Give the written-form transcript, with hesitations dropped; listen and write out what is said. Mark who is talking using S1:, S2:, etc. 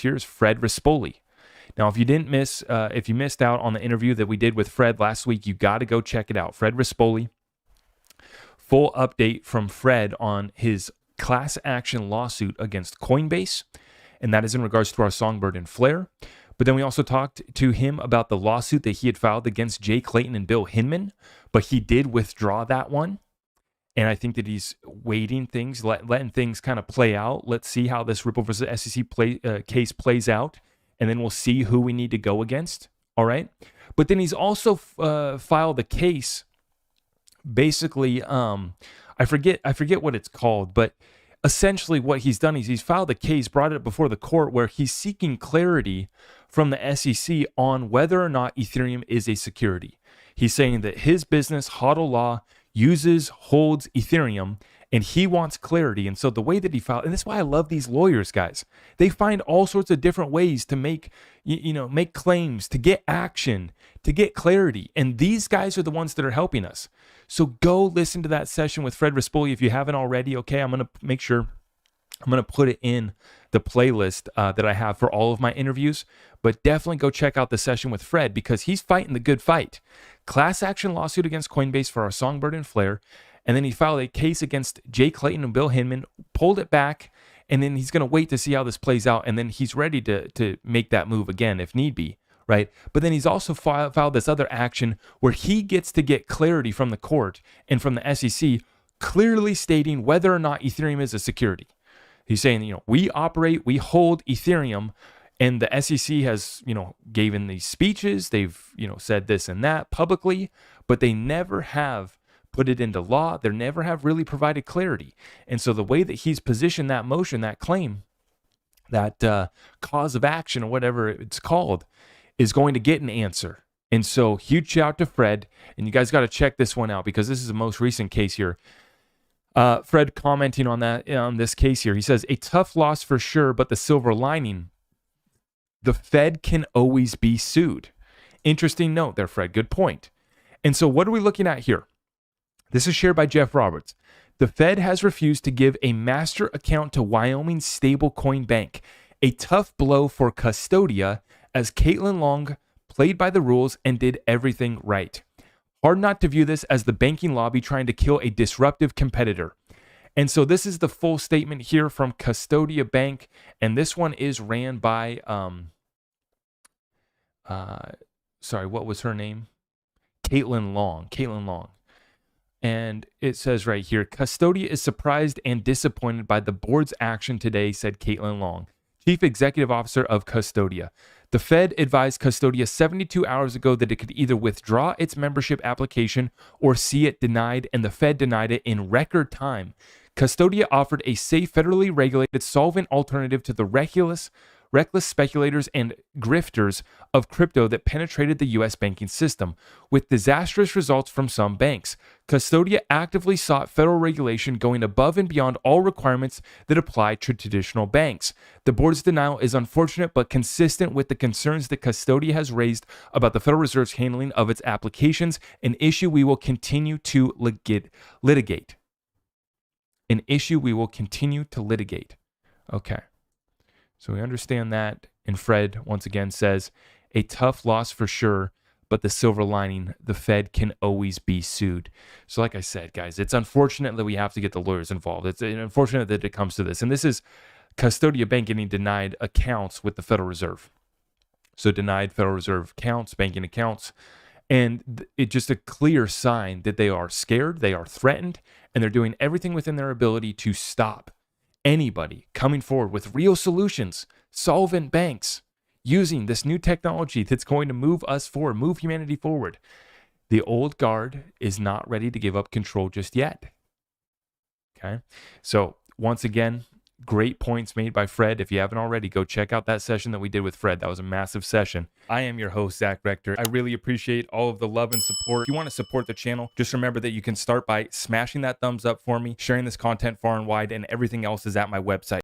S1: Here's Fred Rispoli. Now, if you missed out on the interview that we did with Fred last week, you got to go check it out. Fred Rispoli, full update from Fred on his class action lawsuit against Coinbase, and that is in regards to our Songbird and Flare. But then we also talked to him about the lawsuit that he had filed against Jay Clayton and Bill Hinman, but he did withdraw that one. And I think that he's waiting things, letting things kind of play out. Let's see how this Ripple versus SEC case plays out, and then we'll see who we need to go against. All right. But then he's also filed a case. Basically, I forget what it's called, but essentially what he's done is he's filed a case, brought it before the court, where he's seeking clarity from the SEC on whether or not Ethereum is a security. He's saying that his business, HODL Law, holds Ethereum, and he wants clarity. And so the way that he filed, and that's why I love these lawyers, guys. They find all sorts of different ways to make claims, to get action, to get clarity. And these guys are the ones that are helping us. So go listen to that session with Fred Rispoli if you haven't already. Okay, I'm going to make sure I'm going to put it in the playlist that I have for all of my interviews. But definitely go check out the session with Fred, because he's fighting the good fight. Class action lawsuit against Coinbase for our Songbird and Flare. And then he filed a case against Jay Clayton and Bill Hinman, pulled it back, and then he's going to wait to see how this plays out. And then he's ready to make that move again if need be, right? But then he's also filed this other action where he gets to get clarity from the court and from the SEC, clearly stating whether or not Ethereum is a security. He's saying, we hold Ethereum, and the SEC has, given these speeches. They've, said this and that publicly, but they never have put it into law. They never have really provided clarity. And so the way that he's positioned that motion, that claim, that cause of action, or whatever it's called, is going to get an answer. And so huge shout out to Fred. And you guys got to check this one out, because this is the most recent case here. Fred commenting on this case here. He says, a tough loss for sure, but the silver lining, the Fed can always be sued. Interesting note there, Fred. Good point. And so what are we looking at here? This is shared by Jeff Roberts. The Fed has refused to give a master account to Wyoming stablecoin bank. A tough blow for Custodia, as Caitlin Long played by the rules and did everything right. Hard not to view this as the banking lobby trying to kill a disruptive competitor. And so this is the full statement here from Custodia Bank. And this one is ran by, what was her name? Caitlin Long. And it says right here, Custodia is surprised and disappointed by the board's action today, said Caitlin Long, Chief Executive Officer of Custodia. The Fed advised Custodia 72 hours ago that it could either withdraw its membership application or see it denied, and the Fed denied it in record time. Custodia offered a safe, federally regulated, solvent alternative to the reckless speculators and grifters of crypto that penetrated the U.S. banking system, with disastrous results from some banks. Custodia actively sought federal regulation going above and beyond all requirements that apply to traditional banks. The board's denial is unfortunate but consistent with the concerns that Custodia has raised about the Federal Reserve's handling of its applications, an issue we will continue to litigate. Okay. So we understand that. And Fred, once again, says, a tough loss for sure, but the silver lining, the Fed can always be sued. So like I said, guys, it's unfortunate that we have to get the lawyers involved. It's unfortunate that it comes to this. And this is Custodia Bank getting denied accounts with the Federal Reserve. So denied Federal Reserve accounts, banking accounts. And it's just a clear sign that they are scared, they are threatened, and they're doing everything within their ability to stop anybody coming forward with real solutions, solvent banks, using this new technology that's going to move us forward, move humanity forward. The old guard is not ready to give up control just yet. Okay. So once again, great points made by Fred. If you haven't already, go check out that session that we did with Fred. That was a massive session. I am your host, Zach Rector. I really appreciate all of the love and support. If you want to support the channel, just remember that you can start by smashing that thumbs up for me, sharing this content far and wide, and everything else is at my website.